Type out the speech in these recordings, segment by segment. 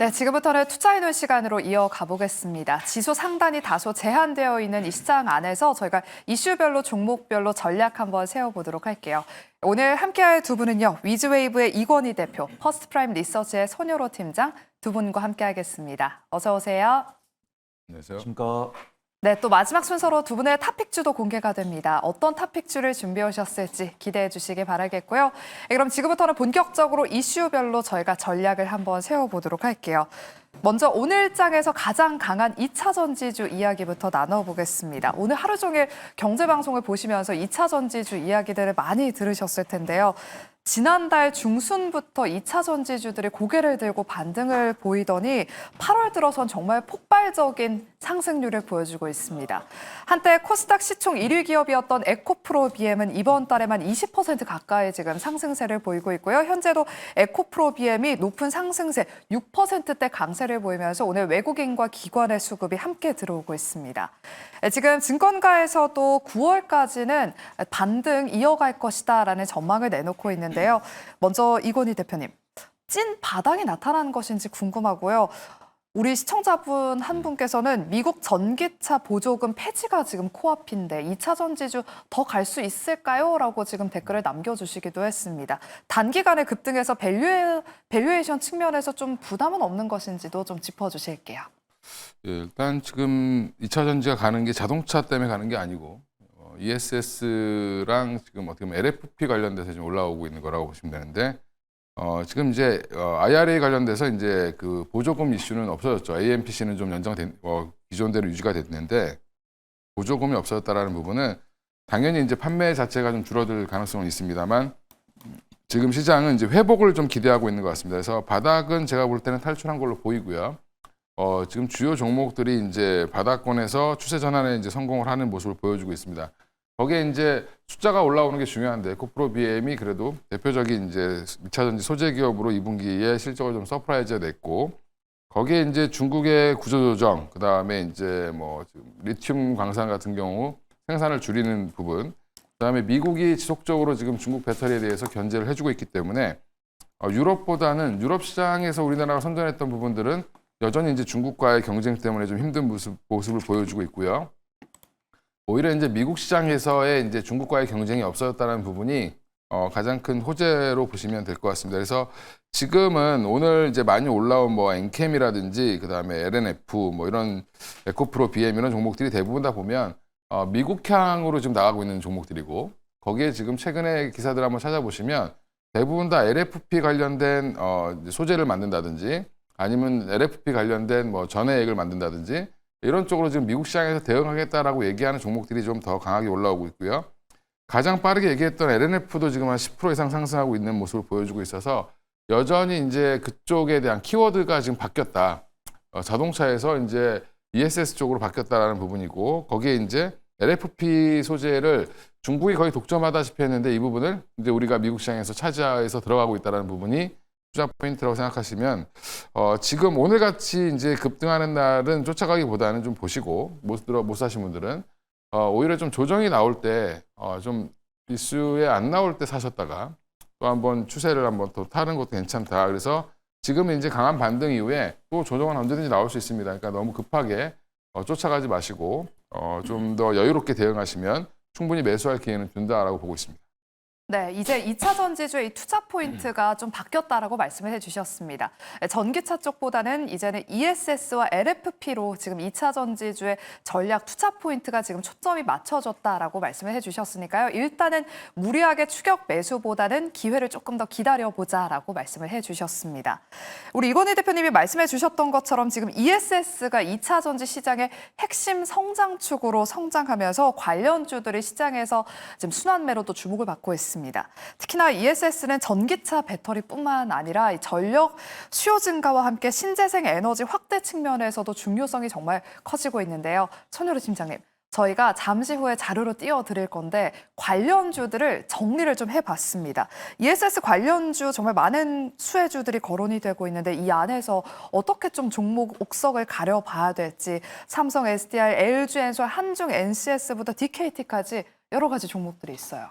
네, 지금부터는 투자해놓은 시간으로 이어가 보겠습니다. 지수 상단이 다소 제한되어 있는 이 시장 안에서 저희가 이슈별로 종목별로 전략 한번 세워보도록 할게요. 오늘 함께할 두 분은요. 위즈웨이브의 이건희 대표, 퍼스트프라임 리서치의 손효로 팀장 두 분과 함께하겠습니다. 어서 오세요. 안녕하세요. 안녕하십니까. 네, 또 마지막 순서로 두 분의 탑픽주도 공개가 됩니다. 어떤 탑픽주를 준비해 오셨을지 기대해 주시기 바라겠고요. 그럼 지금부터는 본격적으로 이슈별로 저희가 전략을 한번 세워보도록 할게요. 먼저 오늘 장에서 가장 강한 2차 전지주 이야기부터 나눠보겠습니다. 오늘 하루 종일 경제방송을 보시면서 2차 전지주 이야기들을 많이 들으셨을 텐데요. 지난달 중순부터 2차 전지주들이 고개를 들고 반등을 보이더니 8월 들어선 정말 폭발적인 상승률을 보여주고 있습니다. 한때 코스닥 시총 1위 기업이었던 에코프로비엠은 이번 달에만 20% 가까이 지금 상승세를 보이고 있고요. 현재도 에코프로비엠이 높은 상승세 6%대 강세를 보이면서 오늘 외국인과 기관의 수급이 함께 들어오고 있습니다. 지금 증권가에서도 9월까지는 반등 이어갈 것이다라는 전망을 내놓고 있는데요. 먼저 이건희 대표님, 찐 바닥이 나타나는 것인지 궁금하고요. 우리 시청자분 한 분께서는 미국 전기차 보조금 폐지가 지금 코앞인데 2차 전지주 더 갈 수 있을까요? 라고 지금 댓글을 남겨주시기도 했습니다. 단기간에 급등해서 밸류에이션 측면에서 좀 부담은 없는 것인지도 좀 짚어주실게요. 예, 일단 지금 2차 전지가 가는 게 자동차 때문에 가는 게 아니고 ESS랑 지금 어떻게 보면 LFP 관련돼서 지금 올라오고 있는 거라고 보시면 되는데 지금 이제 IRA 관련돼서 이제 그 보조금 이슈는 없어졌죠. AMPC는 좀 기존대로 유지가 됐는데 보조금이 없어졌다라는 부분은 당연히 이제 판매 자체가 좀 줄어들 가능성은 있습니다만 지금 시장은 이제 회복을 좀 기대하고 있는 것 같습니다. 그래서 바닥은 제가 볼 때는 탈출한 걸로 보이고요. 지금 주요 종목들이 이제 바닥권에서 추세 전환에 이제 성공을 하는 모습을 보여주고 있습니다. 거기에 이제 숫자가 올라오는 게 중요한데 에코프로비엠이 그래도 대표적인 이제 2차 전지 소재 기업으로 2분기에 실적을 좀 서프라이즈가 냈고 거기에 이제 중국의 구조조정, 그 다음에 이제 뭐 지금 리튬 광산 같은 경우 생산을 줄이는 부분, 그 다음에 미국이 지속적으로 지금 중국 배터리에 대해서 견제를 해주고 있기 때문에 유럽보다는 유럽 시장에서 우리나라가 선전했던 부분들은 여전히 이제 중국과의 경쟁 때문에 좀 힘든 모습을 보여주고 있고요. 오히려 이제 미국 시장에서의 이제 중국과의 경쟁이 없어졌다는 부분이 가장 큰 호재로 보시면 될 것 같습니다. 그래서 지금은 오늘 이제 많이 올라온 뭐 엔캠이라든지 그다음에 LNF 뭐 이런 에코프로 BM 이런 종목들이 대부분 다 보면 미국향으로 지금 나가고 있는 종목들이고 거기에 지금 최근에 기사들 한번 찾아보시면 대부분 다 LFP 관련된 소재를 만든다든지 아니면 LFP 관련된 뭐 전해액을 만든다든지 이런 쪽으로 지금 미국 시장에서 대응하겠다라고 얘기하는 종목들이 좀 더 강하게 올라오고 있고요. 가장 빠르게 얘기했던 LNF도 지금 한 10% 이상 상승하고 있는 모습을 보여주고 있어서 여전히 이제 그쪽에 대한 키워드가 지금 바뀌었다. 자동차에서 이제 ESS 쪽으로 바뀌었다라는 부분이고 거기에 이제 LFP 소재를 중국이 거의 독점하다시피 했는데 이 부분을 이제 우리가 미국 시장에서 차지해서 들어가고 있다는 부분이 투자 포인트라고 생각하시면 지금 오늘같이 이제 급등하는 날은 쫓아가기보다는 좀 보시고 못 사신 분들은 오히려 좀 조정이 나올 때 좀 이슈에 안 나올 때 사셨다가 또 한번 추세를 한번 또 타는 것도 괜찮다. 그래서 지금은 이제 강한 반등 이후에 또 조정은 언제든지 나올 수 있습니다. 그러니까 너무 급하게 쫓아가지 마시고 좀 더 여유롭게 대응하시면 충분히 매수할 기회는 준다라고 보고 있습니다. 네, 이제 2차 전지주의 투자 포인트가 좀 바뀌었다라고 말씀을 해주셨습니다. 전기차 쪽보다는 이제는 ESS와 LFP로 지금 2차 전지주의 전략 투자 포인트가 지금 초점이 맞춰졌다라고 말씀을 해주셨으니까요. 일단은 무리하게 추격 매수보다는 기회를 조금 더 기다려보자라고 말씀을 해주셨습니다. 우리 이건희 대표님이 말씀해 주셨던 것처럼 지금 ESS가 2차 전지 시장의 핵심 성장축으로 성장하면서 관련주들이 시장에서 지금 순환매로도 주목을 받고 있습니다. 특히나 ESS는 전기차 배터리뿐만 아니라 전력 수요 증가와 함께 신재생 에너지 확대 측면에서도 중요성이 정말 커지고 있는데요. 손효로 팀장님, 저희가 잠시 후에 자료로 띄워드릴 건데 관련주들을 정리를 좀 해봤습니다. ESS 관련주 정말 많은 수혜주들이 거론이 되고 있는데 이 안에서 어떻게 좀 종목 옥석을 가려봐야 될지 삼성, SDI, LG엔솔, 한중, NCS부터 DKT까지 여러 가지 종목들이 있어요.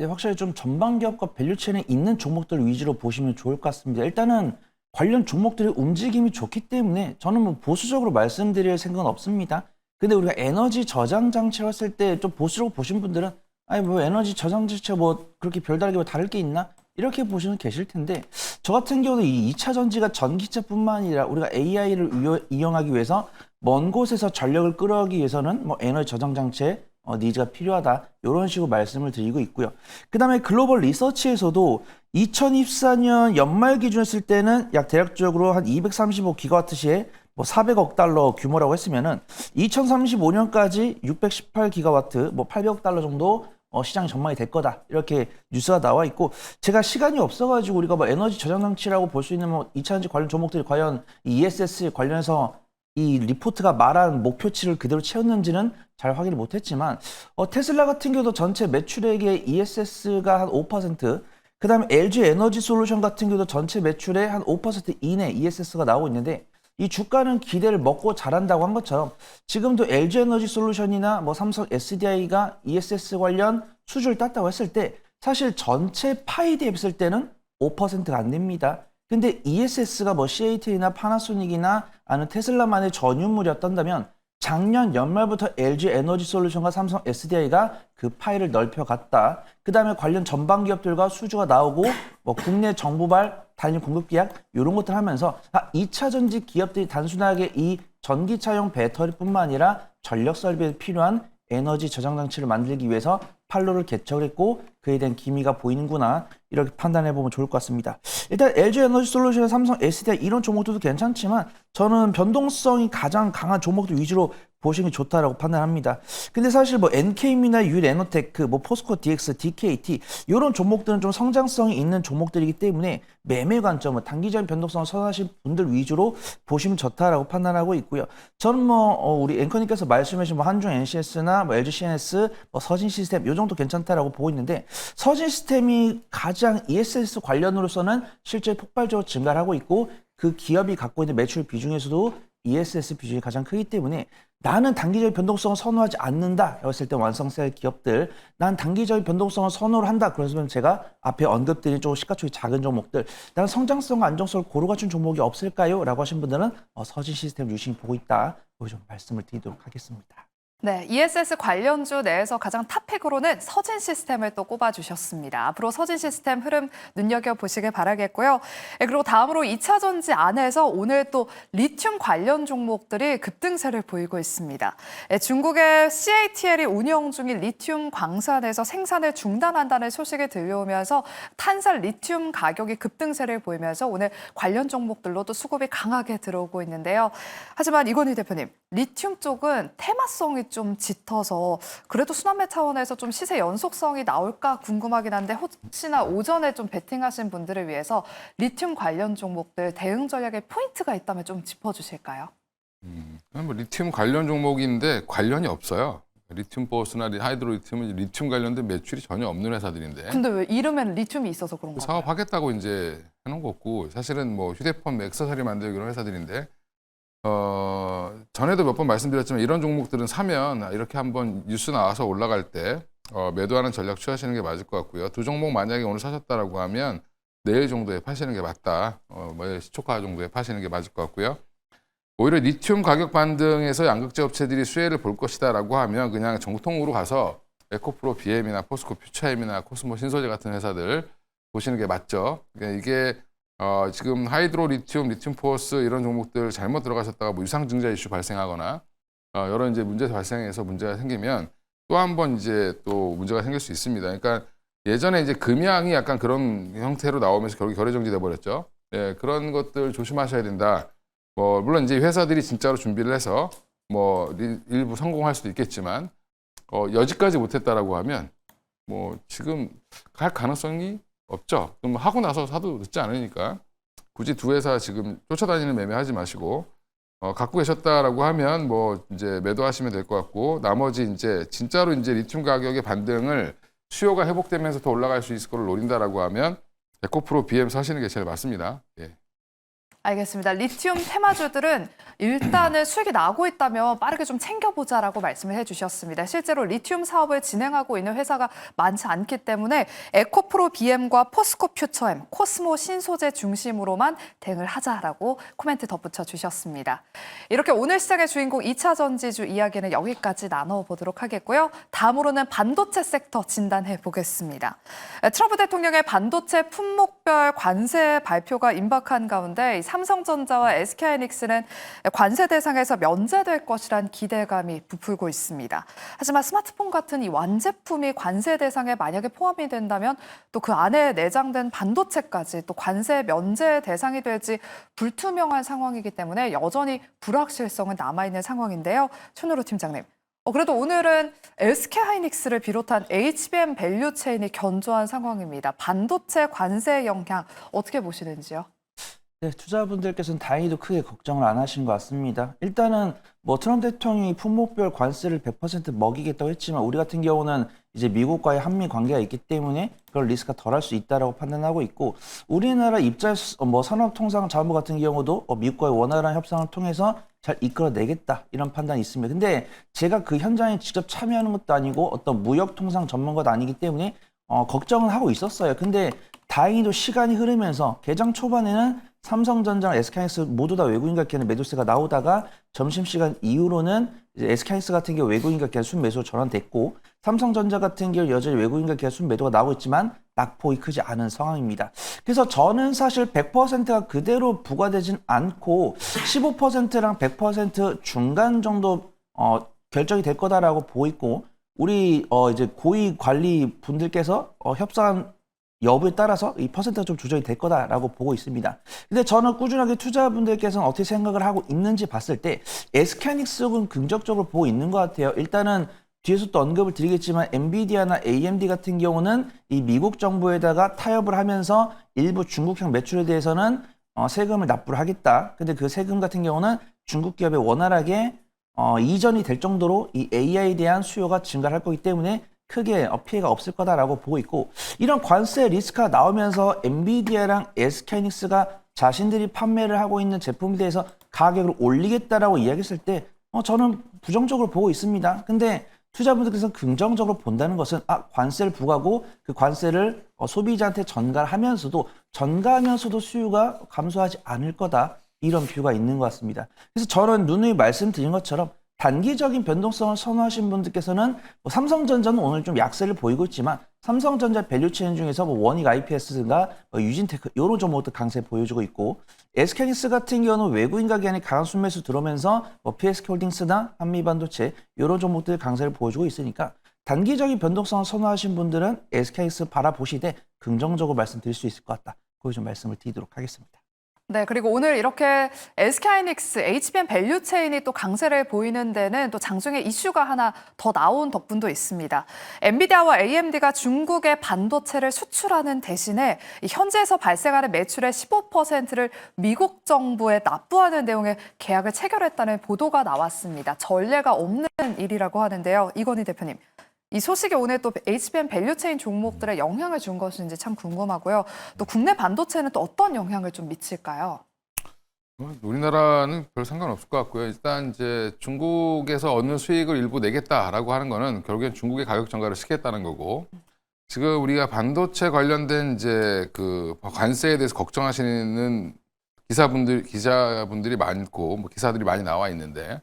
네, 확실히 좀 전방 기업과 밸류체인에 있는 종목들 위주로 보시면 좋을 것 같습니다. 일단은 관련 종목들의 움직임이 좋기 때문에 저는 뭐 보수적으로 말씀드릴 생각은 없습니다. 근데 우리가 에너지 저장 장치를 했을 때 좀 보수적으로 보신 분들은 아니 뭐 에너지 저장 장치가 뭐 그렇게 별다르게 뭐 다를 게 있나? 이렇게 보시는 계실 텐데 저 같은 경우는 이 2차 전지가 전기차뿐만 아니라 우리가 AI를 이용하기 위해서 먼 곳에서 전력을 끌어오기 위해서는 뭐 에너지 저장 장치의 니즈가 필요하다. 이런 식으로 말씀을 드리고 있고요. 그 다음에 글로벌 리서치에서도 2024년 연말 기준 했을 때는 약 대략적으로 한 235기가와트 시에 뭐 400억 달러 규모라고 했으면은 2035년까지 618기가와트 뭐 800억 달러 정도 시장이 전망이 될 거다. 이렇게 뉴스가 나와 있고 제가 시간이 없어가지고 우리가 뭐 에너지 저장 장치라고 볼 수 있는 뭐 2차전지 관련 종목들이 과연 이 ESS 관련해서 이 리포트가 말한 목표치를 그대로 채웠는지는 잘 확인을 못했지만 테슬라 같은 경우도 전체 매출액의 ESS가 한 5%, 그 다음에 LG 에너지 솔루션 같은 경우도 전체 매출의 한 5% 이내 ESS가 나오고 있는데 이 주가는 기대를 먹고 자란다고 한 것처럼 지금도 LG 에너지 솔루션이나 뭐 삼성 SDI가 ESS 관련 수주를 땄다고 했을 때 사실 전체 파이 대비했을 때는 5%가 안 됩니다. 근데 ESS가 뭐 CATL이나 파나소닉이나 아니면 테슬라만의 전유물이었다면 작년 연말부터 LG 에너지 솔루션과 삼성 SDI가 그 파이를 넓혀갔다. 그 다음에 관련 전방 기업들과 수주가 나오고 뭐 국내 정부발 단일 공급 계약 이런 것들 하면서 2차 전지 기업들이 단순하게 이 전기차용 배터리뿐만 아니라 전력 설비에 필요한 에너지 저장 장치를 만들기 위해서 판로를 개척을 했고 그에 대한 기미가 보이는구나 이렇게 판단해 보면 좋을 것 같습니다. 일단 LG 에너지 솔루션, 삼성 SDI 이런 종목들도 괜찮지만 저는 변동성이 가장 강한 종목들 위주로 보시는 게 좋다라고 판단합니다. 근데 사실 뭐 NK미나 유에너테크, 뭐 포스코 DX, DKT 이런 종목들은 좀 성장성이 있는 종목들이기 때문에 매매 관점은 단기적인 변동성을 선호하신 분들 위주로 보시면 좋다라고 판단하고 있고요. 저는 뭐 우리 앵커님께서 말씀하신 뭐 한중 NCS나 뭐 LG CNS, 뭐 서진 시스템 이 정도 괜찮다라고 보고 있는데 서진 시스템이 가장 ESS 관련으로서는 실제 폭발적으로 증가를 하고 있고 그 기업이 갖고 있는 매출 비중에서도 ESS 비중이 가장 크기 때문에 나는 단기적인 변동성을 선호하지 않는다라고 했을 때 완성셀 기업들, 난 단기적인 변동성을 선호를 한다. 그래서 제가 앞에 언급드린 좀 시가총액 작은 종목들, 나는 성장성과 안정성을 고루 갖춘 종목이 없을까요? 라고 하신 분들은 서진 시스템 유심히 보고 있다. 여기 좀 말씀을 드리도록 하겠습니다. 네, ESS 관련주 내에서 가장 탑픽으로는 서진 시스템을 또 꼽아주셨습니다. 앞으로 서진 시스템 흐름 눈여겨보시길 바라겠고요. 그리고 다음으로 2차 전지 안에서 오늘 또 리튬 관련 종목들이 급등세를 보이고 있습니다. 중국의 CATL이 운영 중인 리튬 광산에서 생산을 중단한다는 소식이 들려오면서 탄산 리튬 가격이 급등세를 보이면서 오늘 관련 종목들로 또 수급이 강하게 들어오고 있는데요. 하지만 이건희 대표님, 리튬 쪽은 테마성이 좀 짙어서 그래도 순환매 차원에서 좀 시세 연속성이 나올까 궁금하긴 한데 혹시나 오전에 좀 베팅하신 분들을 위해서 리튬 관련 종목들 대응 전략에 포인트가 있다면 좀 짚어주실까요? 뭐 리튬 관련 종목인데 관련이 없어요. 리튬 보스나 하이드로 리튬은 리튬 관련된 매출이 전혀 없는 회사들인데. 근데 왜 이름에는 리튬이 있어서 그런 거예요? 사업하겠다고 이제 해놓은 거고 사실은 뭐 휴대폰 액세서리 만들고 이런 회사들인데. 전에도 몇 번 말씀드렸지만 이런 종목들은 사면 이렇게 한번 뉴스 나와서 올라갈 때 매도하는 전략 취하시는 게 맞을 것 같고요. 두 종목 만약에 오늘 사셨다라고 하면 내일 정도에 파시는 게 맞다. 뭐 시초가 정도에 파시는 게 맞을 것 같고요. 오히려 리튬 가격 반등에서 양극재 업체들이 수혜를 볼 것이다라고 하면 그냥 정통으로 가서 에코프로 BM이나 포스코 퓨처엠이나 코스모 신소재 같은 회사들 보시는 게 맞죠. 그러니까 이게 지금 하이드로 리튬, 리튬 포스 이런 종목들 잘못 들어가셨다가 뭐 유상증자 이슈 발생하거나 여러 이제 문제 발생해서 문제가 생기면 또 한 번 이제 또 문제가 생길 수 있습니다. 그러니까 예전에 이제 금양이 약간 그런 형태로 나오면서 결국 거래 정지돼 버렸죠. 예, 그런 것들 조심하셔야 된다. 뭐 물론 이제 회사들이 진짜로 준비를 해서 뭐 일부 성공할 수도 있겠지만 여지까지 못했다라고 하면 뭐 지금 갈 가능성이 없죠. 그럼 하고 나서 사도 늦지 않으니까 굳이 두 회사 지금 쫓아다니는 매매하지 마시고 갖고 계셨다라고 하면 뭐 이제 매도하시면 될 것 같고 나머지 이제 진짜로 이제 리튬 가격의 반등을 수요가 회복되면서 더 올라갈 수 있을 거를 노린다라고 하면 에코프로 BM 사시는 게 제일 맞습니다. 예. 알겠습니다. 리튬 테마주들은 일단은 수익이 나고 있다면 빠르게 좀 챙겨보자라고 말씀을 해주셨습니다. 실제로 리튬 사업을 진행하고 있는 회사가 많지 않기 때문에 에코프로 BM과 포스코 퓨처엠, 코스모 신소재 중심으로만 대응을 하자라고 코멘트 덧붙여 주셨습니다. 이렇게 오늘 시장의 주인공 2차 전지주 이야기는 여기까지 나눠보도록 하겠고요. 다음으로는 반도체 섹터 진단해 보겠습니다. 트럼프 대통령의 반도체 품목별 관세 발표가 임박한 가운데 삼성전자와 SK하이닉스는 관세 대상에서 면제될 것이란 기대감이 부풀고 있습니다. 하지만 스마트폰 같은 이 완제품이 관세 대상에 만약에 포함이 된다면 또 그 안에 내장된 반도체까지 또 관세 면제 대상이 될지 불투명한 상황이기 때문에 여전히 불확실성은 남아있는 상황인데요. 손으로 팀장님. 그래도 오늘은 SK하이닉스를 비롯한 HBM 밸류체인이 견조한 상황입니다. 반도체 관세 영향 어떻게 보시는지요? 네, 투자분들께서는 다행히도 크게 걱정을 안 하신 것 같습니다. 일단은 뭐 트럼프 대통령이 품목별 관세를 100% 먹이겠다고 했지만 우리 같은 경우는 이제 미국과의 한미 관계가 있기 때문에 그런 리스크가 덜할 수 있다라고 판단하고 있고 우리나라 산업통상자원부 같은 경우도 미국과의 원활한 협상을 통해서 잘 이끌어내겠다 이런 판단이 있습니다. 근데 제가 그 현장에 직접 참여하는 것도 아니고 어떤 무역통상 전문가도 아니기 때문에 걱정은 하고 있었어요. 근데 다행히도 시간이 흐르면서 개장 초반에는 삼성전자랑 SK하이닉스 모두 다 외국인과 기관의 매도세가 나오다가 점심시간 이후로는 이제 SK하이닉스 같은 경우 외국인과 기관 순매수로 전환됐고 삼성전자 같은 경우 여전히 외국인과 기관 순매도가 나오고 있지만 낙폭이 크지 않은 상황입니다. 그래서 저는 사실 100%가 그대로 부과되진 않고 15%랑 100% 중간 정도 결정이 될 거다라고 보고 있고 우리 이제 고위 관리 분들께서 협상한 여부에 따라서 이 퍼센트가 좀 조정이 될 거다라고 보고 있습니다. 근데 저는 꾸준하게 투자분들께서는 어떻게 생각을 하고 있는지 봤을 때 SK하이닉스 쪽은 긍정적으로 보고 있는 것 같아요. 일단은 뒤에서 또 언급을 드리겠지만 엔비디아나 AMD 같은 경우는 이 미국 정부에다가 타협을 하면서 일부 중국형 매출에 대해서는 세금을 납부를 하겠다. 근데 그 세금 같은 경우는 중국 기업에 원활하게 이전이 될 정도로 이 AI에 대한 수요가 증가를 할 거기 때문에 크게 피해가 없을 거다라고 보고 있고 이런 관세 리스크가 나오면서 엔비디아랑 SK하이닉스가 자신들이 판매를 하고 있는 제품에 대해서 가격을 올리겠다라고 이야기했을 때 저는 부정적으로 보고 있습니다. 근데 투자분들께서 긍정적으로 본다는 것은 관세를 부과하고 그 관세를 소비자한테 전가하면서도 수요가 감소하지 않을 거다 이런 뷰가 있는 것 같습니다. 그래서 저는 누누이 말씀드린 것처럼 단기적인 변동성을 선호하신 분들께서는 삼성전자는 오늘 좀 약세를 보이고 있지만 삼성전자 밸류체인 중에서 원익 IPS가 유진테크 이런 종목도 강세 보여주고 있고 SK하이닉스 같은 경우는 외국인과 기관이 강한 순매수 들어오면서 PSK홀딩스나 한미반도체 이런 종목들 강세를 보여주고 있으니까 단기적인 변동성을 선호하신 분들은 SK하이닉스 바라보시되 긍정적으로 말씀드릴 수 있을 것 같다. 거기 좀 말씀을 드리도록 하겠습니다. 네, 그리고 오늘 이렇게 SK하이닉스, HBM 밸류체인이 또 강세를 보이는 데는 또 장중에 이슈가 하나 더 나온 덕분도 있습니다. 엔비디아와 AMD가 중국에 반도체를 수출하는 대신에 현지에서 발생하는 매출의 15%를 미국 정부에 납부하는 내용의 계약을 체결했다는 보도가 나왔습니다. 전례가 없는 일이라고 하는데요. 이건희 대표님. 이 소식이 오늘 또 HBM 밸류체인 종목들에 영향을 준 것인지 참 궁금하고요. 또 국내 반도체는 또 어떤 영향을 좀 미칠까요? 우리나라는 별 상관없을 것 같고요. 일단 이제 중국에서 얻는 수익을 일부 내겠다라고 하는 거는 결국엔 중국의 가격 전가를 시키겠다는 거고 지금 우리가 반도체 관련된 이제 그 관세에 대해서 걱정하시는 기자분들이 많고 기사들이 많이 나와 있는데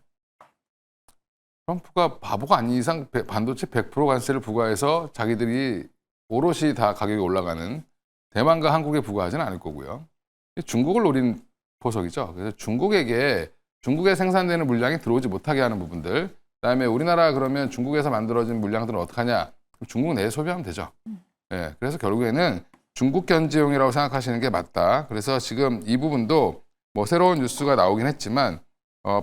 트럼프가 바보가 아닌 이상 반도체 100% 관세를 부과해서 자기들이 오롯이 다 가격이 올라가는 대만과 한국에 부과하지는 않을 거고요. 중국을 노린 포석이죠. 그래서 중국에 생산되는 물량이 들어오지 못하게 하는 부분들, 그다음에 우리나라 그러면 중국에서 만들어진 물량들은 어떻게 하냐? 중국 내에 소비하면 되죠. 네, 그래서 결국에는 중국 견지용이라고 생각하시는 게 맞다. 그래서 지금 이 부분도 뭐 새로운 뉴스가 나오긴 했지만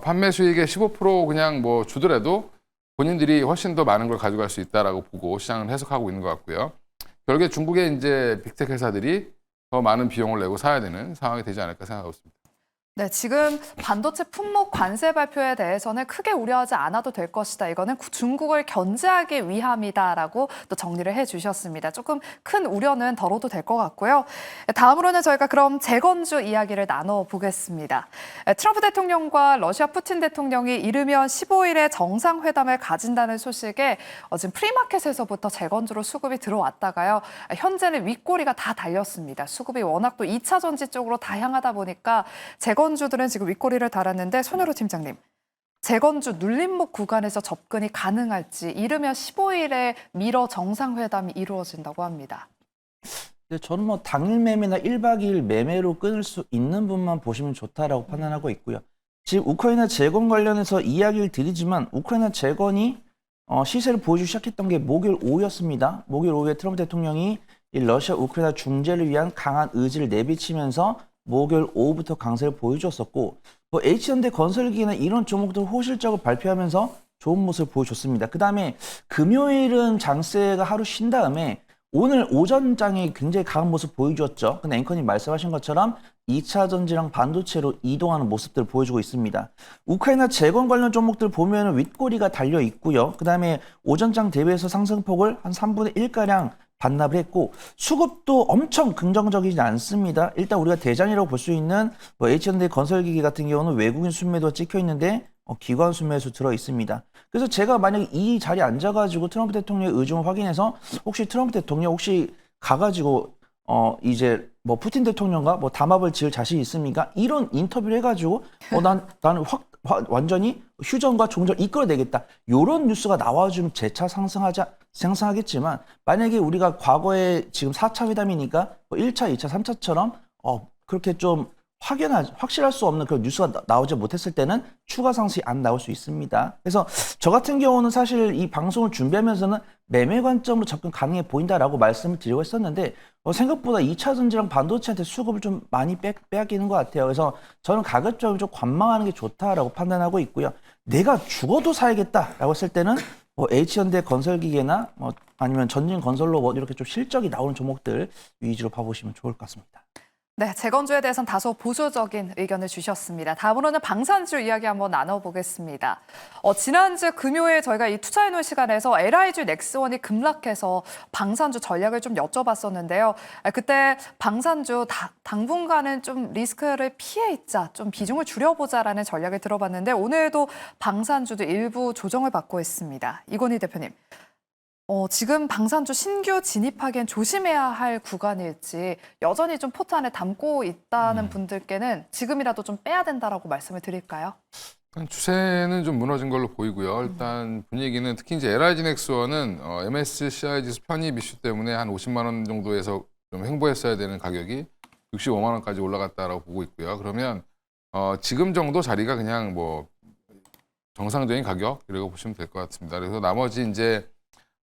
판매 수익의 15% 그냥 뭐 주더라도 본인들이 훨씬 더 많은 걸 가져갈 수 있다라고 보고 시장을 해석하고 있는 것 같고요. 결국에 중국의 이제 빅테크 회사들이 더 많은 비용을 내고 사야 되는 상황이 되지 않을까 생각하고 있습니다. 네, 지금 반도체 품목 관세 발표에 대해서는 크게 우려하지 않아도 될 것이다. 이거는 중국을 견제하기 위함이다라고 또 정리를 해주셨습니다. 조금 큰 우려는 덜어도 될 것 같고요. 다음으로는 저희가 그럼 재건주 이야기를 나눠보겠습니다. 트럼프 대통령과 러시아 푸틴 대통령이 이르면 15일에 정상회담을 가진다는 소식에 지금 프리마켓에서부터 재건주로 수급이 들어왔다가요. 현재는 윗꼬리가 다 달렸습니다. 수급이 워낙 또 2차 전지 쪽으로 다 향하다 보니까 재건주들은 지금 윗꼬리를 달았는데 손현우 팀장님, 재건주 눌림목 구간에서 접근이 가능할지 이르면 15일에 미러 정상회담이 이루어진다고 합니다. 근데 저는 뭐 당일 매매나 1박 2일 매매로 끊을 수 있는 분만 보시면 좋다라고 판단하고 있고요. 지금 우크라이나 재건 관련해서 이야기를 드리지만 우크라이나 재건이 시세를 보여주기 시작했던 게 목요일 오후였습니다. 목요일 오후에 트럼프 대통령이 이 러시아 우크라이나 중재를 위한 강한 의지를 내비치면서 목요일 오후부터 강세를 보여줬었고 뭐 H현대 건설기나 이런 종목들 호실적으로 발표하면서 좋은 모습을 보여줬습니다. 그 다음에 금요일은 장세가 하루 쉰 다음에 오늘 오전장에 굉장히 강한 모습 보여줬죠. 근데 앵커님 말씀하신 것처럼 2차 전지랑 반도체로 이동하는 모습들을 보여주고 있습니다. 우크라이나 재건 관련 종목들 보면 윗꼬리가 달려 있고요. 그 다음에 오전장 대비해서 상승폭을 한 3분의 1가량 반납을 했고 수급도 엄청 긍정적이지 않습니다. 일단 우리가 대장이라고 볼 수 있는 뭐 H현대 건설기기 같은 경우는 외국인 순매도가 찍혀 있는데 기관 순매수 들어 있습니다. 그래서 제가 만약에 이 자리에 앉아가지고 트럼프 대통령의 의중을 확인해서 혹시 트럼프 대통령 혹시 가가지고 이제 뭐 푸틴 대통령과 뭐 담합을 지을 자신 있습니까? 이런 인터뷰를 해가지고 나는 완전히 휴전과 종전 이끌어내겠다. 이런 뉴스가 나와주면 재차 상승하겠지만 만약에 우리가 과거에 지금 4차 회담이니까 뭐 1차, 2차, 3차처럼 그렇게 좀 확실할 수 없는 그런 뉴스가 나오지 못했을 때는 추가 상승이 안 나올 수 있습니다. 그래서 저 같은 경우는 사실 이 방송을 준비하면서는 매매 관점으로 접근 가능해 보인다라고 말씀을 드리고 있었는데 생각보다 2차 전지랑 반도체한테 수급을 좀 많이 빼앗기는 것 같아요. 그래서 저는 가급적이면 좀 관망하는 게 좋다라고 판단하고 있고요. 내가 죽어도 사야겠다라고 했을 때는 뭐 H현대 건설기계나 뭐 아니면 전진 건설로 뭐 이렇게 좀 실적이 나오는 종목들 위주로 봐보시면 좋을 것 같습니다. 네, 재건주에 대해서는 다소 보수적인 의견을 주셨습니다. 다음으로는 방산주 이야기 한번 나눠보겠습니다. 지난주 금요일 저희가 이 투자해놓은 시간에서 LIG 넥스원이 급락해서 방산주 전략을 좀 여쭤봤었는데요. 그때 방산주 당분간은 좀 리스크를 피해 있자, 좀 비중을 줄여보자라는 전략을 들어봤는데 오늘도 방산주도 일부 조정을 받고 있습니다. 이건희 대표님. 지금 방산주 신규 진입하기엔 조심해야 할 구간일지 여전히 좀 포트 안에 담고 있다는 분들께는 지금이라도 좀 빼야 된다라고 말씀을 드릴까요? 추세는 좀 무너진 걸로 보이고요. 일단 분위기는 특히 이제 LIG 넥스원은 MSCI 지수 편입 이슈 때문에 한 50만 원 정도에서 좀 횡보했어야 되는 가격이 65만 원까지 올라갔다라고 보고 있고요. 그러면 지금 정도 자리가 그냥 뭐 정상적인 가격이라고 보시면 될 것 같습니다. 그래서 나머지 이제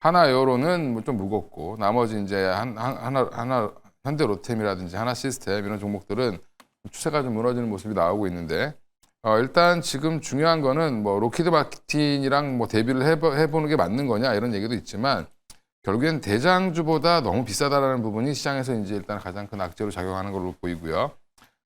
하나에어로는 뭐 좀 무겁고 나머지 이제 현대로템이라든지 하나시스템 이런 종목들은 추세가 좀 무너지는 모습이 나오고 있는데 일단 지금 중요한 거는 뭐 로키드 마틴이랑 뭐 대비를 해보는 게 맞는 거냐 이런 얘기도 있지만 결국엔 대장주보다 너무 비싸다라는 부분이 시장에서 이제 일단 가장 큰 악재로 작용하는 걸로 보이고요.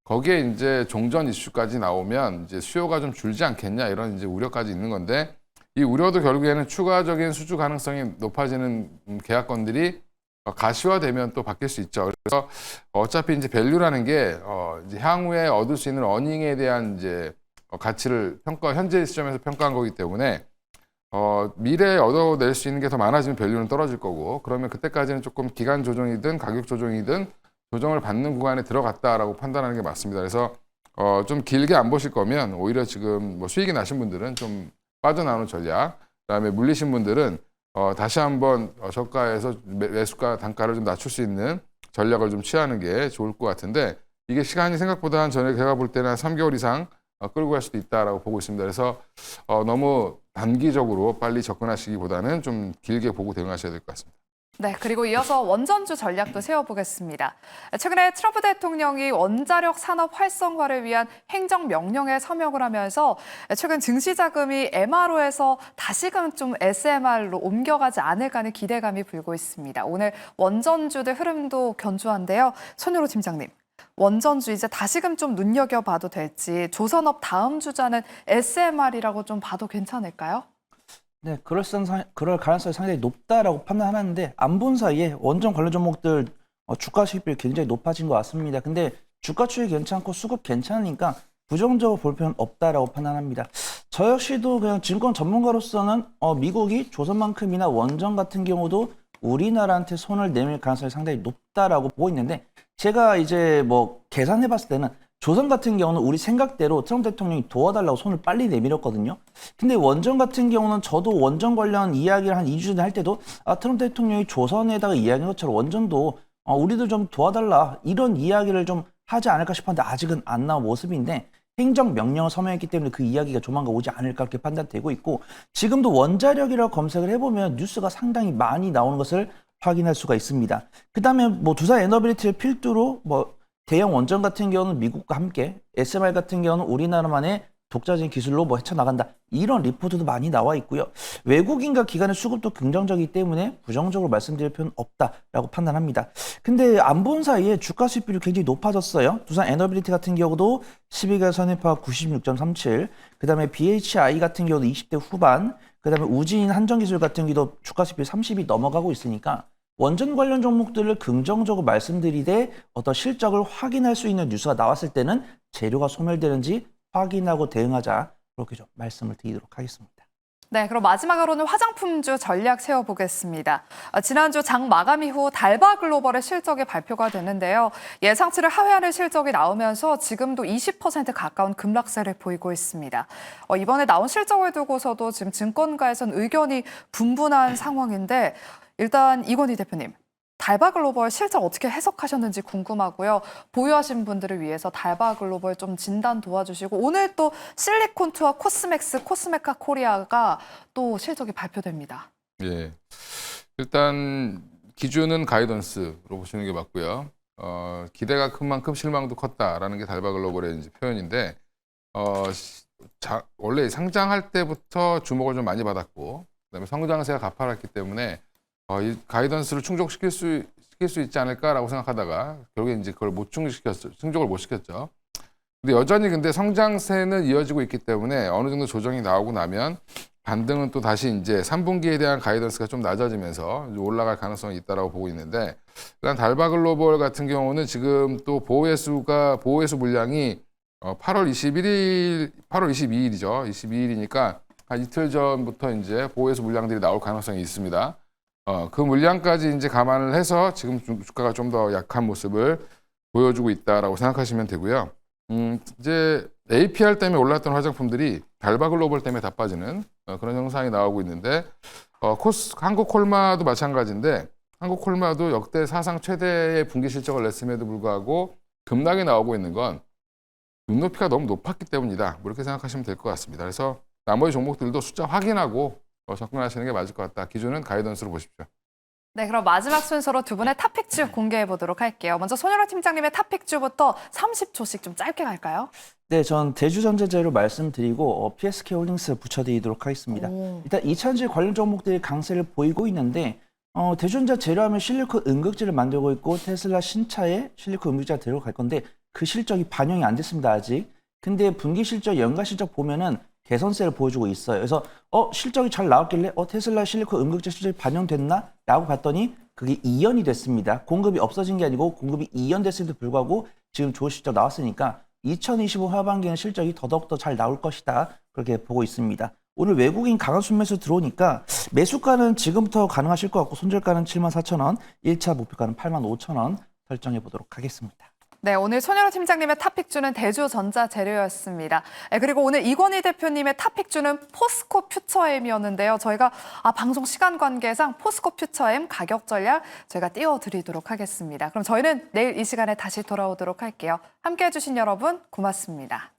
거기에 이제 종전 이슈까지 나오면 이제 수요가 좀 줄지 않겠냐 이런 이제 우려까지 있는 건데. 이 우려도 결국에는 추가적인 수주 가능성이 높아지는 계약건들이 가시화되면 또 바뀔 수 있죠. 그래서 어차피 이제 밸류라는 게 이제 향후에 얻을 수 있는 어닝에 대한 이제 가치를 현재 시점에서 평가한 거기 때문에 미래에 얻어낼 수 있는 게 더 많아지면 밸류는 떨어질 거고 그러면 그때까지는 조금 기간 조정이든 가격 조정이든 조정을 받는 구간에 들어갔다라고 판단하는 게 맞습니다. 그래서 좀 길게 안 보실 거면 오히려 지금 뭐 수익이 나신 분들은 좀 빠져나오는 전략, 그다음에 물리신 분들은 다시 한번 저가에서 매수가 단가를 좀 낮출 수 있는 전략을 좀 취하는 게 좋을 것 같은데 이게 시간이 생각보다 제가 볼 때는 한 3개월 이상 끌고 갈 수도 있다라고 보고 있습니다. 그래서 너무 단기적으로 빨리 접근하시기보다는 좀 길게 보고 대응하셔야 될 것 같습니다. 네, 그리고 이어서 원전주 전략도 세워보겠습니다. 최근에 트럼프 대통령이 원자력 산업 활성화를 위한 행정명령에 서명을 하면서 최근 증시자금이 MRO에서 다시금 좀 SMR로 옮겨가지 않을까 하는 기대감이 불고 있습니다. 오늘 원전주들 흐름도 견조한데요. 손유로 팀장님. 원전주 이제 다시금 좀 눈여겨봐도 될지 조선업 다음 주자는 SMR이라고 좀 봐도 괜찮을까요? 네, 그럴 가능성이 상당히 높다라고 판단하는데 안 본 사이에 원전 관련 종목들 주가 수익률이 굉장히 높아진 것 같습니다. 근데 주가 추이 괜찮고 수급 괜찮으니까 부정적으로 볼 필요는 없다라고 판단합니다. 저 역시도 그냥 증권 전문가로서는 미국이 조선만큼이나 원전 같은 경우도 우리나라한테 손을 내밀 가능성이 상당히 높다라고 보고 있는데 제가 이제 뭐 계산해 봤을 때는 조선 같은 경우는 우리 생각대로 트럼프 대통령이 도와달라고 손을 빨리 내밀었거든요. 근데 원전 같은 경우는 저도 원전 관련 이야기를 한 2주 전에 할 때도 트럼프 대통령이 조선에다가 이야기한 것처럼 원전도 우리도 좀 도와달라 이런 이야기를 좀 하지 않을까 싶었는데 아직은 안 나온 모습인데 행정명령을 서명했기 때문에 그 이야기가 조만간 오지 않을까 그렇게 판단되고 있고 지금도 원자력이라고 검색을 해보면 뉴스가 상당히 많이 나오는 것을 확인할 수가 있습니다. 그 다음에 뭐 두산 에너빌리티를 필두로 뭐 대형 원전 같은 경우는 미국과 함께 SMR 같은 경우는 우리나라만의 독자적인 기술로 뭐 헤쳐나간다. 이런 리포트도 많이 나와 있고요. 외국인과 기관의 수급도 긍정적이기 때문에 부정적으로 말씀드릴 필요는 없다라고 판단합니다. 근데 안 본 사이에 주가 수익률이 굉장히 높아졌어요. 두산 에너빌리티 같은 경우도 12개월 선입파 96.37, 그 다음에 BHI 같은 경우도 20대 후반, 그 다음에 우진 한정기술 같은 경우도 주가 수익률 30이 넘어가고 있으니까 원전 관련 종목들을 긍정적으로 말씀드리되 어떤 실적을 확인할 수 있는 뉴스가 나왔을 때는 재료가 소멸되는지 확인하고 대응하자 그렇게 좀 말씀을 드리도록 하겠습니다. 네, 그럼 마지막으로는 화장품주 전략 세워보겠습니다. 지난주 장 마감 이후 달바글로벌의 실적이 발표가 됐는데요. 예상치를 하회하는 실적이 나오면서 지금도 20% 가까운 급락세를 보이고 있습니다. 이번에 나온 실적을 두고서도 지금 증권가에선 의견이 분분한 상황인데 일단 이건희 대표님. 달바글로벌 실적 어떻게 해석하셨는지 궁금하고요. 보유하신 분들을 위해서 달바글로벌 좀 진단 도와주시고 오늘 또 실리콘투와 코스맥스, 코스메카 코리아가 또 실적이 발표됩니다. 예. 일단 기준은 가이던스로 보시는 게 맞고요. 기대가 큰 만큼 실망도 컸다라는 게 달바글로벌의 이제 표현인데 원래 상장할 때부터 주목을 좀 많이 받았고 그다음에 성장세가 가파랐기 때문에 이 가이던스를 충족시킬 수 있지 않을까라고 생각하다가 결국에 이제 그걸 충족을 못 시켰죠. 근데 여전히 근데 성장세는 이어지고 있기 때문에 어느 정도 조정이 나오고 나면 반등은 또 다시 이제 3분기에 대한 가이던스가 좀 낮아지면서 올라갈 가능성이 있다라고 보고 있는데 일단 달바글로벌 같은 경우는 지금 또 보호회수 물량이 8월 22일이죠. 22일이니까 한 이틀 전부터 이제 보호회수 물량들이 나올 가능성이 있습니다. 그 물량까지 이제 감안을 해서 지금 주가가 좀 더 약한 모습을 보여주고 있다라고 생각하시면 되고요. 이제 APR 때문에 올랐던 화장품들이 달바글로벌 때문에 다 빠지는 그런 현상이 나오고 있는데 한국콜마도 마찬가지인데 한국콜마도 역대 사상 최대의 분기 실적을 냈음에도 불구하고 급락이 나오고 있는 건 눈높이가 너무 높았기 때문이다. 뭐 이렇게 생각하시면 될 것 같습니다. 그래서 나머지 종목들도 숫자 확인하고 접근하시는 게 맞을 것 같다. 기준은 가이던스로 보십시오. 네, 그럼 마지막 순서로 두 분의 탑픽주 공개해 보도록 할게요. 먼저 손현호 팀장님의 탑픽주부터 30초씩 좀 짧게 갈까요? 네, 전 대주전자재로 말씀드리고 PSK홀딩스 붙여드리도록 하겠습니다. 일단 2차전지 관련 종목들이 강세를 보이고 있는데 대주전자 재료하면 실리콘 음극재를 만들고 있고 테슬라 신차에 실리콘 음극재가 들어갈 건데 그 실적이 반영이 안 됐습니다, 아직. 근데 분기 실적, 연간 실적 보면은 개선세를 보여주고 있어요. 그래서 실적이 잘 나왔길래 테슬라 실리콘 음극재 실적이 반영됐나? 라고 봤더니 그게 이연이 됐습니다. 공급이 없어진 게 아니고 공급이 이연됐음에도 불구하고 지금 좋은 실적 나왔으니까 2025 하반기에는 실적이 더더욱더 잘 나올 것이다. 그렇게 보고 있습니다. 오늘 외국인 강한 순매수 들어오니까 매수가는 지금부터 가능하실 것 같고 손절가는 74,000원, 1차 목표가는 85,000원 설정해 보도록 하겠습니다. 네, 오늘 손현호 팀장님의 탑픽주는 대주전자재료였습니다. 그리고 오늘 이건희 대표님의 탑픽주는 포스코 퓨처엠이었는데요. 저희가 방송 시간 관계상 포스코 퓨처엠 가격 전략 저희가 띄워드리도록 하겠습니다. 그럼 저희는 내일 이 시간에 다시 돌아오도록 할게요. 함께해 주신 여러분 고맙습니다.